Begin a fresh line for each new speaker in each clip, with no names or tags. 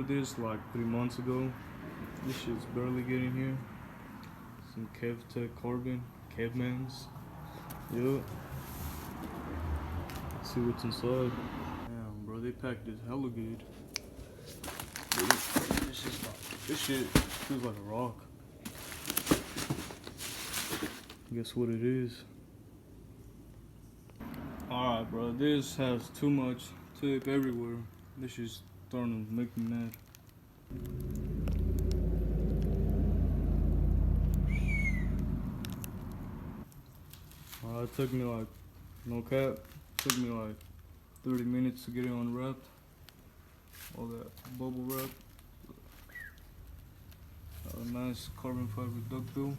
ordered this like 3 months ago. This shit's barely getting here. Some KevTech carbon, Kevmans. Yup. Let's see what's inside. Damn, bro, they packed this hella good. This shit feels like a rock. Guess what it is? Alright, bro, this has too much tape everywhere. This is starting to make me mad. It took me like, no cap, took me like 30 minutes to get it unwrapped. All that bubble wrap. A nice carbon fiber duckbill.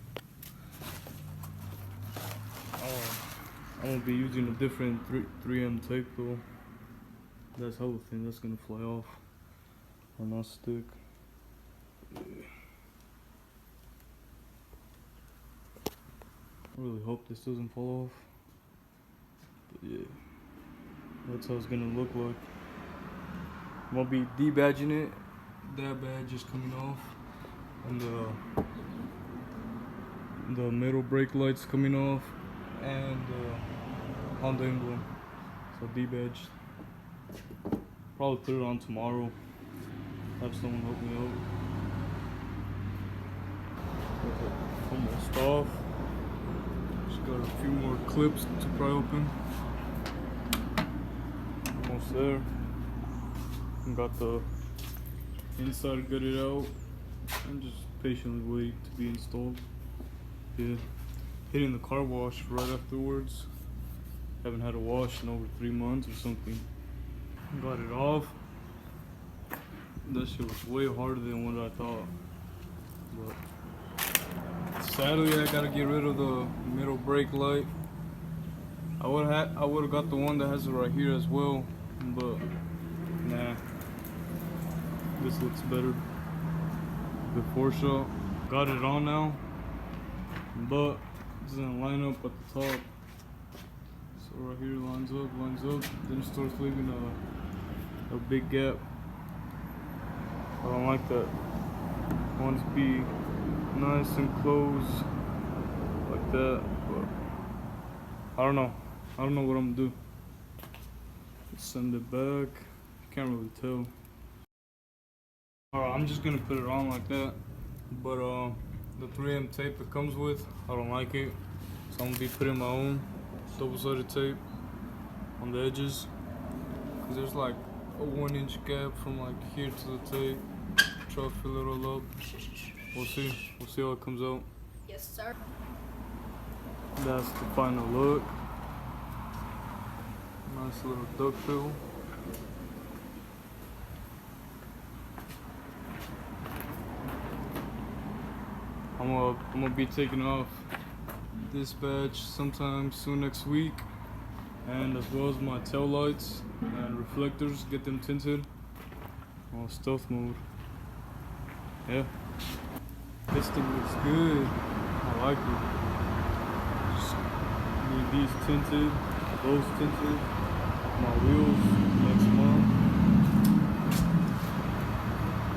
I'm gonna be using a different 3M tape though. That's hella thin, that's gonna fly off or not stick. Yeah. I really hope this doesn't fall off. But yeah, that's how it's gonna look like. I'm gonna be debadging it. That badge is coming off, and the middle brake lights coming off, and the Honda emblem. So debadged. Probably put it on tomorrow. Have someone help me out. Almost off. Just got a few more clips to pry open. Almost there. Got the inside gutted out. I'm just patiently waiting to be installed. Yeah. Hitting the car wash right afterwards. Haven't had a wash in over 3 months or something. Got it off. That shit was way harder than what I thought. But sadly, I gotta get rid of the middle brake light. I would have got the one that has it right here as well, but nah. This looks better. Before shot. Got it on now, but it doesn't line up at the top. So right here lines up, then it starts leaving a big gap. I don't like that. I want it to be nice and close like that, but I don't know what I'm gonna do. Let's send it back. Can't really tell. Alright, I'm just gonna put it on like that, but the 3M tape it comes with, I don't like it, so I'm gonna be putting my own double-sided tape on the edges, because there's like a 1-inch gap from like here to the tape. Try to fill it all up. We'll see how it comes out.
Yes, sir.
That's the final look. Nice little duckbill. I'm gonna be taking off this badge sometime soon next week, and as well as my tail lights and reflectors, get them tinted on stealth mode. Yeah, this thing looks good. I like it. Just need these tinted, those tinted, my wheels next month.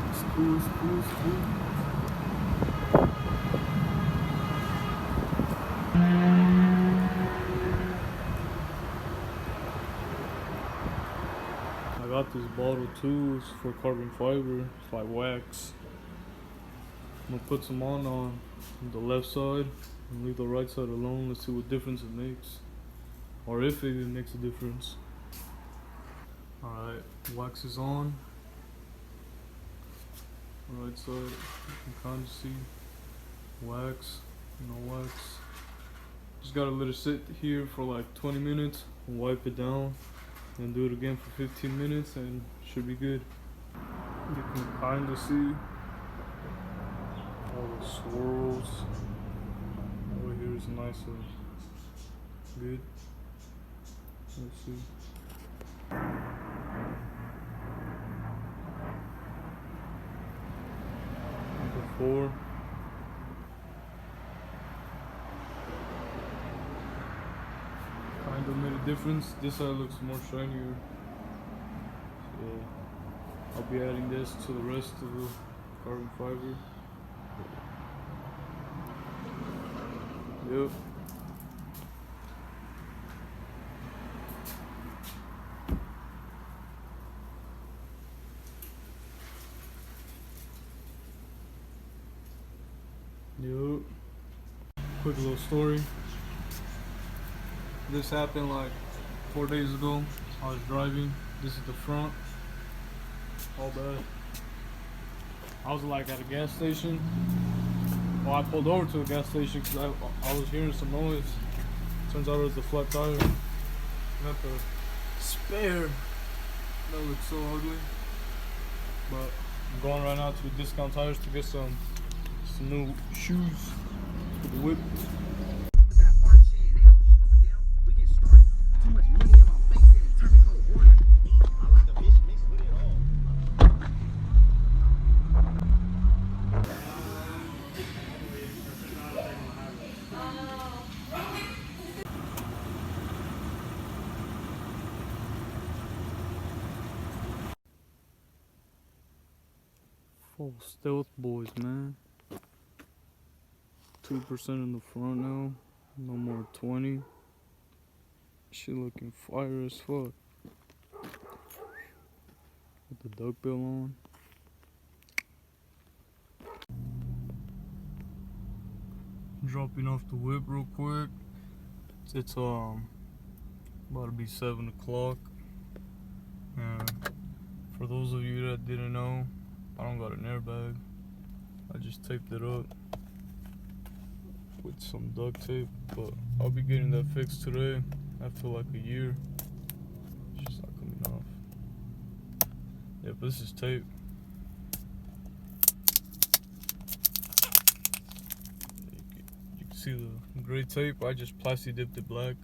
It's cool. I got this bottle too, it's for carbon fiber, it's like wax. I'm gonna put some on the left side and leave the right side alone. Let's see what difference it makes, or if it even makes a difference. Alright, wax is on. Right side, you can kind of see wax, no wax. Just gotta let it sit here for like 20 minutes and wipe it down, and do it again for 15 minutes and should be good. You can kind of see all the swirls. Over here is nice and good. Let's see. Before. Kind of made a difference. This side looks more shinier. So I'll be adding this to the rest of the carbon fiber. Yep. Yep. Quick little story. This happened like 4 days ago. I was driving. This is the front. All bad. I was like at a gas station. Well, I pulled over to a gas station because I was hearing some noise. Turns out it was the flat tire. Not the spare. That looks so ugly. But I'm going right now to Discount Tires to get some new shoes for the whip. Full stealth boys, man. 2% in the front now. No more 20. Shit looking fire as fuck. With the duckbill on. Dropping off the whip real quick. It's about to be 7 o'clock. And for those of you that didn't know, I don't got an airbag. I just taped it up with some duct tape, but I'll be getting that fixed today after like a year. It's just not coming off. Yeah, but this is tape. You can see the gray tape. I just plastic dipped it black.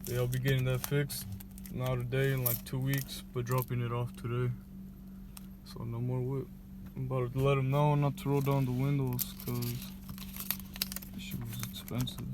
Yeah, I'll be getting that fixed not today, in like 2 weeks, but dropping it off today. So no more whip. I'm about to let them know not to roll down the windows because this shit was expensive.